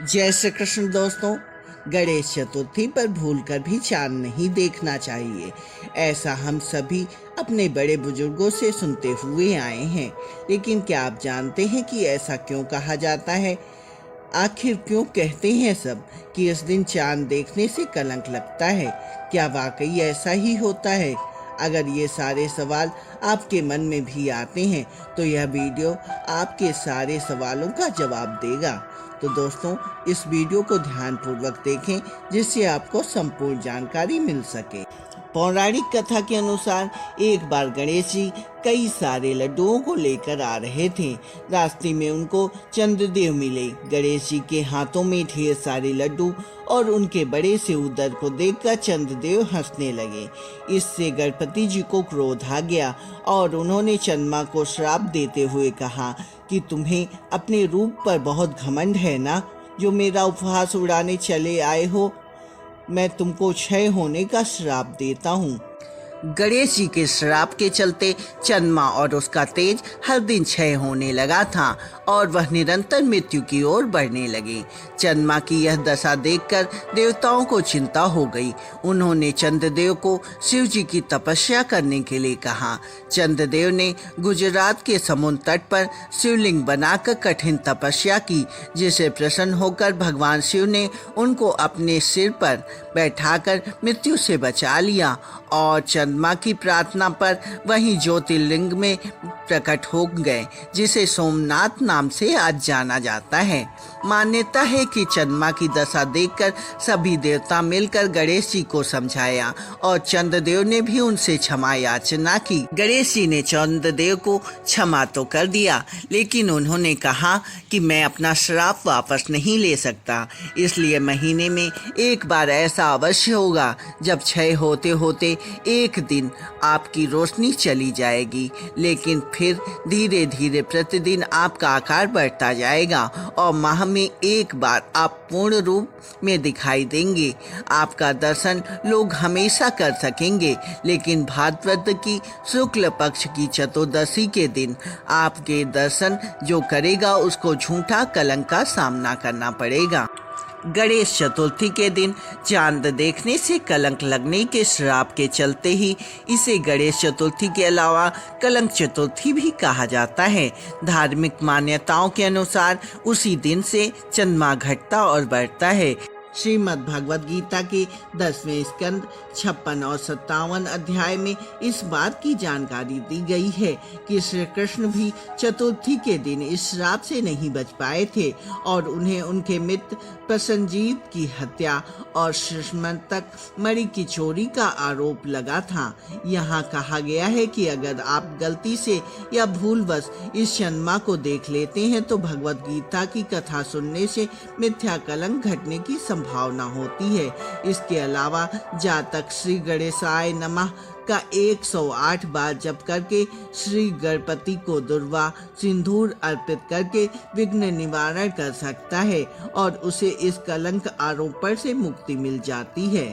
जय श्री कृष्ण दोस्तों। गणेश चतुर्थी पर भूलकर भी चांद नहीं देखना चाहिए, ऐसा हम सभी अपने बड़े बुजुर्गों से सुनते हुए आए हैं। लेकिन क्या आप जानते हैं कि ऐसा क्यों कहा जाता है? आखिर क्यों कहते हैं सब कि इस दिन चांद देखने से कलंक लगता है? क्या वाकई ऐसा ही होता है? अगर ये सारे सवाल आपके मन में भी आते हैं तो यह वीडियो आपके सारे सवालों का जवाब देगा। तो दोस्तों, इस वीडियो को ध्यानपूर्वक देखें जिससे आपको संपूर्ण जानकारी मिल सके। पौराणिक कथा के अनुसार एक बार गणेश जी कई सारे लड्डुओं को लेकर आ रहे थे। रास्ते में उनको चंद्रदेव मिले। गणेश जी के हाथों में ढेर सारे लड्डू और उनके बड़े से उदर को देखकर चंद्रदेव हंसने लगे। इससे गणपति जी को क्रोध आ गया और उन्होंने चंद्रमा को श्राप देते हुए कहा कि तुम्हें अपने रूप पर बहुत घमंड है ना, जो मेरा उपहास उड़ाने चले आए हो। मैं तुमको क्षय होने का श्राप देता हूँ। गणेश जी के श्राप के चलते चंद्रमा और उसका तेज हर दिन क्षय होने लगा था और वह निरंतर मृत्यु की ओर बढ़ने लगे। चंद्रमा की यह दशा देखकर देवताओं को चिंता हो गई। उन्होंने चंद्रदेव को शिव जी की तपस्या करने के लिए कहा। चंद्रदेव ने गुजरात के समुद्र तट पर शिवलिंग बनाकर कठिन तपस्या की, जिसे प्रसन्न होकर भगवान शिव ने उनको अपने सिर पर बैठाकर मृत्यु से बचा लिया और चंद्रमा की प्रार्थना पर वहीं ज्योतिर्लिंग में प्रकट हो गए, जिसे सोमनाथ नाम से आज जाना जाता है। मान्यता है कि चंद्रमा की दशा देखकर सभी देवता मिलकर गणेश जी को समझाया और चंद्रदेव ने भी उनसे क्षमा याचना की। गणेश जी ने चंद्रदेव को क्षमा तो कर दिया, लेकिन उन्होंने कहा कि मैं अपना श्राप वापस नहीं ले सकता, इसलिए महीने में एक बार ऐसा अवश्य होगा जब क्षय होते होते एक दिन आपकी रोशनी चली जाएगी, लेकिन फिर धीरे धीरे प्रतिदिन आपका आकार बढ़ता जाएगा और माह में एक बार आप पूर्ण रूप में दिखाई देंगे। आपका दर्शन लोग हमेशा कर सकेंगे, लेकिन भाद्रपद की शुक्ल पक्ष की चतुर्दशी के दिन आपके दर्शन जो करेगा उसको झूठा कलंक का सामना करना पड़ेगा। गणेश चतुर्थी के दिन चांद देखने से कलंक लगने के श्राप के चलते ही इसे गणेश चतुर्थी के अलावा कलंक चतुर्थी भी कहा जाता है। धार्मिक मान्यताओं के अनुसार उसी दिन से चंद्रमा घटता और बढ़ता है। श्रीमद् भगवद गीता के 10वें स्कंद 56 और 57 अध्याय में इस बात की जानकारी दी गई है कि श्री कृष्ण भी चतुर्थी के दिन इस श्राप से नहीं बच पाए थे और उन्हें उनके मित्र प्रसन्नजीत की हत्या और श्रीमंतक मणि की चोरी का आरोप लगा था। यहाँ कहा गया है कि अगर आप गलती से या भूलवश इस चंद्रमा को देख लेते हैं तो भगवद गीता की कथा सुनने से मिथ्या कलंक घटने की संभावना होती है। इसके अलावा जातक श्री गणेशाय नमः का 108 बार जप करके श्री गणपति को दुर्वा सिंदूर अर्पित करके विघ्न निवारण कर सकता है और उसे इस कलंक आरोपण से मुक्ति मिल जाती है।